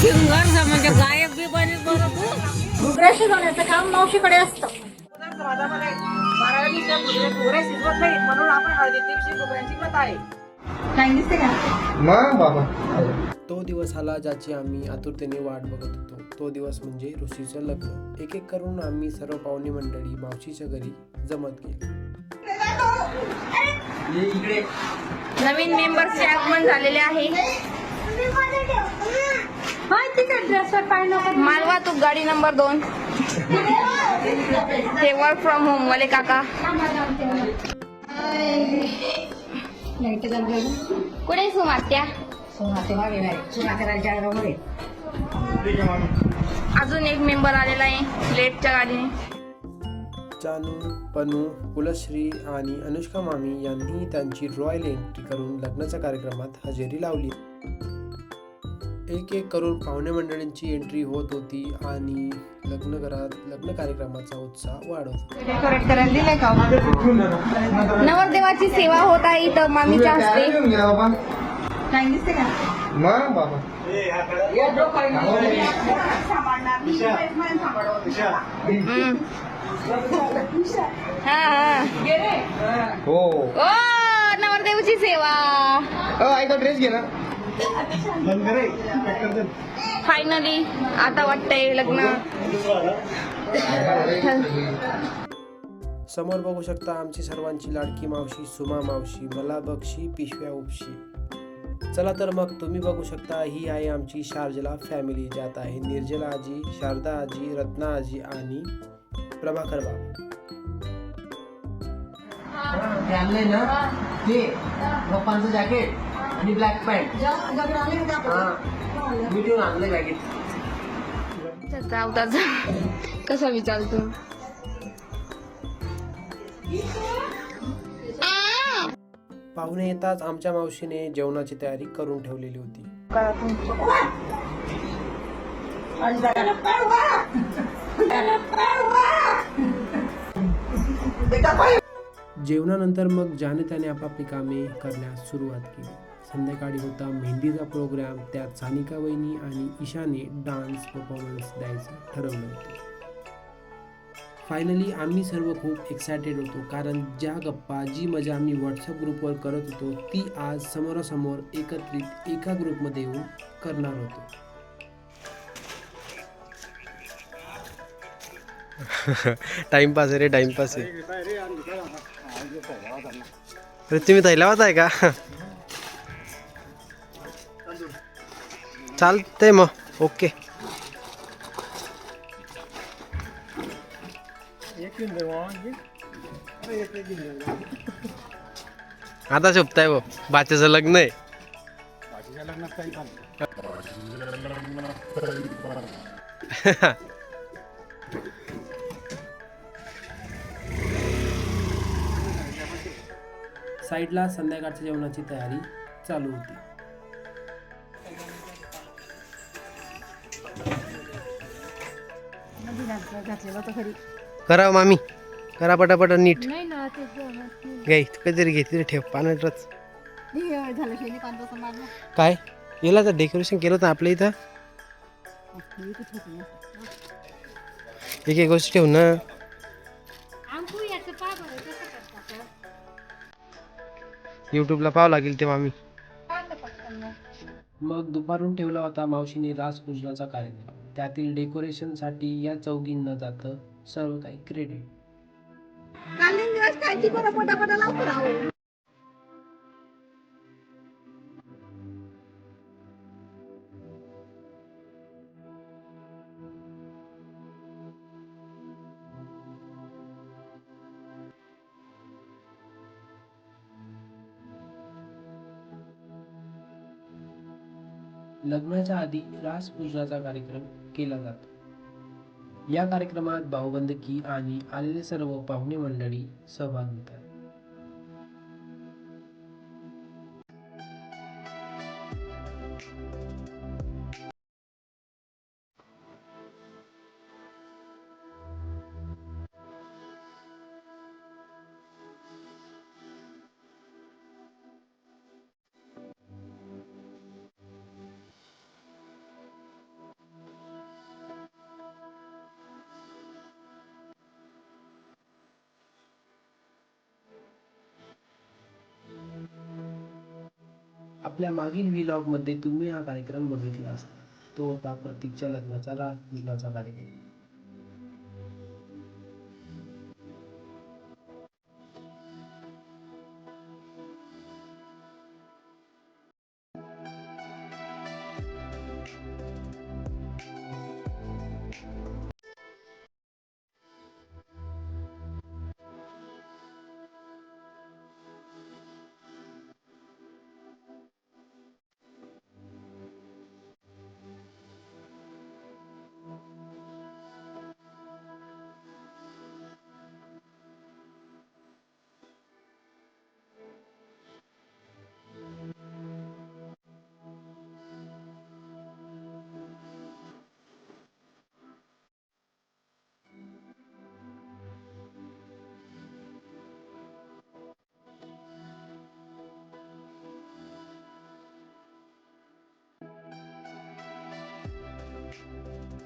Singer म्हणजे गायक बी बनेल बरं तू. घुगऱ्या शिजवण्याचं काम मावशीकडे असतं. समाजामध्ये 12व्या दिवशी घुगऱ्या शिजवत नाही म्हणून आपण हळदी दिवशी घुगऱ्यांची प्रथा आहे. काय दिसते का? मग बाबा तो दिवस आला ज्याची आम्ही आतुरतेने वाट बघत होतो. तो दिवस म्हणजे ऋषीचं लग्न. एक एक करून आम्ही सर्व पाहुणे मंडळी मावशीच्या घरी जमत गेलो. नवीन मेंबरचे आगमन झालेले आहे. मालवा तू गाडी नंबर 2. हे वर्क फ्रॉम होम वाले काका. कुठे सुमात्या? अजून एक मेंबर आलेला आहे लेटच्या गाडीने. जानू, पनू, कुलश्री आणि अनुष्का मामी यांनी त्यांची रॉयल एंट्री करून लग्नाच्या कार्यक्रमात हजेरी लावली. एक एक करून पाहुणे मंडळींची एंट्री होत होती आणि लग्न कार्यक्रमाचा उत्साह वाढत होता. नवरदेवाची सेवा होत आहे इथं मामीच्या हस्ते. काय दिसते का? मग बाबा हो ओ नवरदेवाची सेवा. ऐका ड्रेस घे ना. फायनली आता वाटतंय लग्न. समोर बघू शकता आमची सर्वांची लाडकी मावशी सुमा मावशी मला बक्षी पिशव्या उपशी. चला तर मग तुम्ही बघू शकता ही आहे आमची शार्जला फॅमिली, ज्यात आहे निर्जला आजी, शारदा आजी, रत्ना आजी आणि प्रभाकर बाबा. पप्पांचं जॅकेट आणि ब्लॅक पॅन्ट मी ठेवून आणलं जॅकेट. चावताचा कसा विचारतो. पाहुणे येताच आमच्या मावशीने जेवणाची तयारी करून ठेवलेली होती. जेवणानंतर मग ज्याने त्याने आपापली कामे करण्यास सुरुवात केली. संध्याकाळी होता मेहंदीचा प्रोग्राम. त्यात सानिका वहिनी आणि ईशाने डान्स परफॉर्मन्स द्यायचं ठरवलं होतं. फायनली आम्ही सर्व खूप एक्सायटेड होतो, कारण ज्या गप्पा जी मजा आम्ही व्हॉट्सअप ग्रुपवर करत होतो ती आज समोरासमोर एकत्रित एका ग्रुपमध्ये येऊन करणार होतो. टाइमपास रे टाइमपास आहे. तुम्ही तैला होत आहे का? चालतंय मग ओके. आता शोभताय वो बाच्याचं लग्न आहे. साईडला संध्याकाळच्या जेवणाची तयारी चालू होती. करा मामी करा पटापट नीट. घे कधीतरी घे तिथे ठेव पाण्यातच. काय याला तर डेकोरेशन केलं होतं आपल्या इथं. एक एक गोष्ट ठेव ना. युट्यूबला पाहावं लागेल ते मामी. मग दुपारून ठेवला होता मावशीने रासपूजनाचा कार्यक्रम. त्यातील डेकोरेशनसाठी या चौघींना जातं सर्व काही क्रेडिट. लग्नाच्या आधी रासपूजनाचा कार्यक्रम केला जातो. या कार्यक्रमात भाऊबंदकी आणि आलेले सर्व पाहुणे मंडळी सहभाग घेतात. आपल्या मागील व्लॉगमध्ये तुम्ही हा कार्यक्रम बघितला असेल. तो होता प्रतीकच्या लग्नाचा लग्नाचा कार्यक्रम.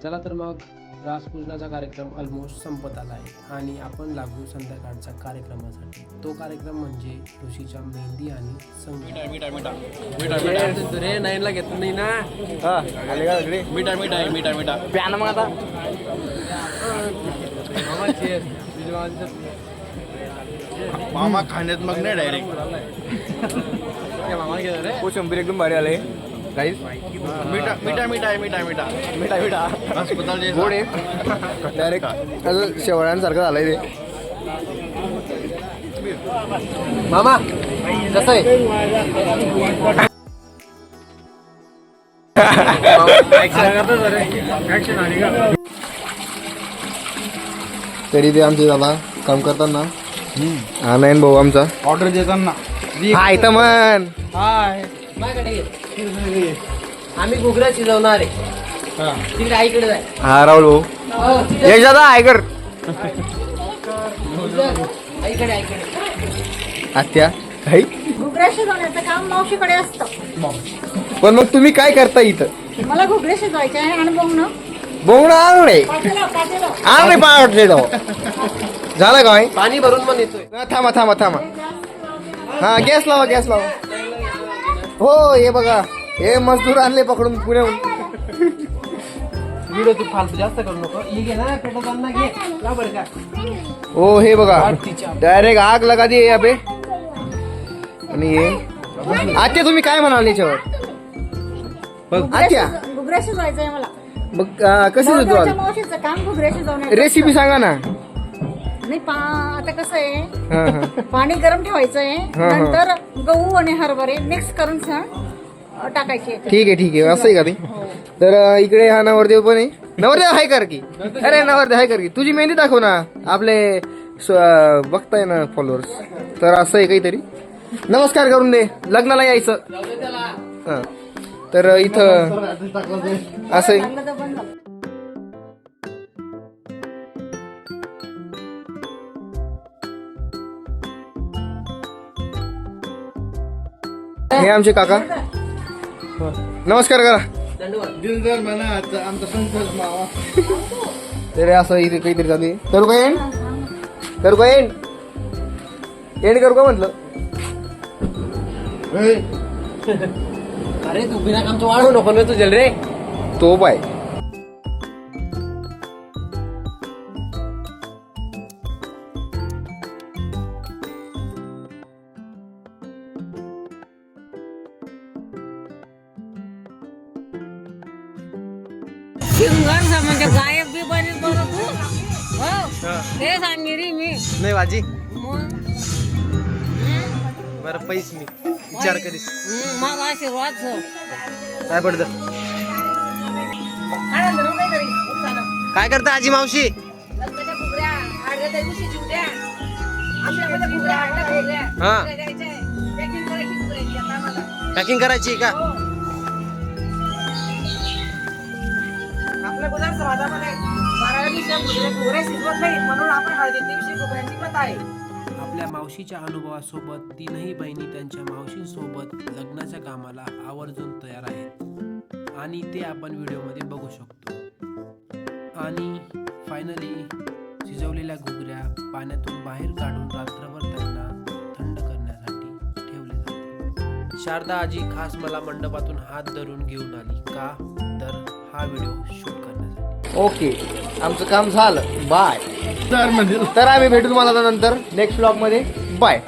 चला तर मग रासपूजनाचा कार्यक्रम ऑलमोस्ट संपत आला आहे आणि आपण लागू संध्याकाळच्या कार्यक्रमासाठी. तो कार्यक्रम म्हणजे ऋषीच्या मेहंदी आणि संगीत. नाईनला घेतलं नाही ना. प्यान मग आता मामा खाण्यात मग नाही डायरेक्ट कोशिंबीर एकदम भारी आले गाईस. मीठा मीठा मीठा मीठा मीठा मीठा मीठा अस्पताल गोड आहे डायरेक्ट असं शेवळ्यांसारखं झालंय ते. मामा कसं आहे? तरी ते आमचे दादा काम करताना हा नाही भाऊ आमचा ऑर्डर देताना हाय तर मन आम्ही घुगऱ्या शिजवणार आहे. तिकडे आईकडे जाय. हा राहुल भाऊ यश दादा आयकर आईकडे आईकडे आत्या काही घुगऱ्या शिजवण्याचं काम मावशीकडे असतं. पण मग तुम्ही काय करता इथं? मला घुगऱ्या शिजवायचे आहे आणि बघणं बोंगणं आणले काटेलं. आणले पावडले तो झालं काय? पाणी भरून पण येतोय. थांबा थांबा थांबा. हा गॅस लावा गॅस लावा. हो हे बघा हे मजदूर आणले पकडून पुण्याहून. व्हिडिओ तू फालतू जास्त करू नको. ये घे ना पेटवत आण ना घे का बरं का. हो हे बघा डायरेक्ट आग लगा दी अबे. आणि हे आत्या तुम्ही काय म्हणाल याच्यावर? आत्या घुगऱ्या शिजवायचं आहे मला. मग कशी नवऱ्याच्या शिजवाल? मावशीचं काम घुगऱ्या शिजवण्याचं. रेसिपी सांगा ना. नाही आता कसं आहे हा हा पाणी गरम ठेवायचं आहे. हा. नंतर गहू आणि हरभरे मिक्स करून टाकायचे. ठीक आहे असं आहे का ते? तर इकडे हा नवरदेव पण आहे. नवरदेव हाय कर की. अरे नवरदेव हाय कर की. तुझी मेहंदी दाखव ना आपले बघताय ना फॉलोअर्स. तर असं आहे काहीतरी. नमस्कार करून दे लग्नाला यायचं. हा. तर इथं असं आहे. लागलं तर बंद झालं. हे आमचे काका. नमस्कार करा. तर असं इथे काहीतरी चालू आहे. करू का एंड? करू का एंड? एंड करू का म्हटलं? अरे तू बिना कामचं वाढवू नको ना तुझ्या रे. तो बाय सिंगर म्हणजे गायक बी बरेच बरं तू. हो ते सांगिरी मी नाही बाजी मग बरं पैस मी विचार करीस मग आशीर्वाद सर. काय पडतं. काय करता आजी मावशी? लग्नाच्या घुगऱ्या आडव्या त्या दिवशीची उद्या आमच्यामध्ये घुगऱ्या आडव्या घुगऱ्या हा. घुगऱ्या द्यायच्या आहे. पॅकिंग करायची घुगऱ्याची आता आम्हाला. पॅकिंग करायची का? आपल्या गुजरात समाजामध्ये 12व्या दिवशी घुगऱ्या शिजवत नाहीत म्हणून आपण हळदीच्या दिवशी घुगऱ्यांची प्रथा आहे. आपल्या मावशीच्या अनुभवासोबत तीनही बहिणी त्यांच्या मावशींसोबत लग्नाच्या कामाला आवर्जून तयार आहेत आणि ते आपण व्हिडिओमध्ये बघू शकतो. आणि फायनली शिजवलेल्या घुगऱ्या पाण्यातून बाहेर काढून रात्रभर त्यांना थंड करण्यासाठी ठेवले जाते. शारदा आजी खास मला मंडपातून हात धरून घेऊन आली का तर हा व्हिडिओ शूट करण्यासाठी. ओके, आमचं काम झालं. बाय. तर आम्ही भेटू तुम्हाला आता नंतर नेक्स्ट ब्लॉग मध्ये. बाय.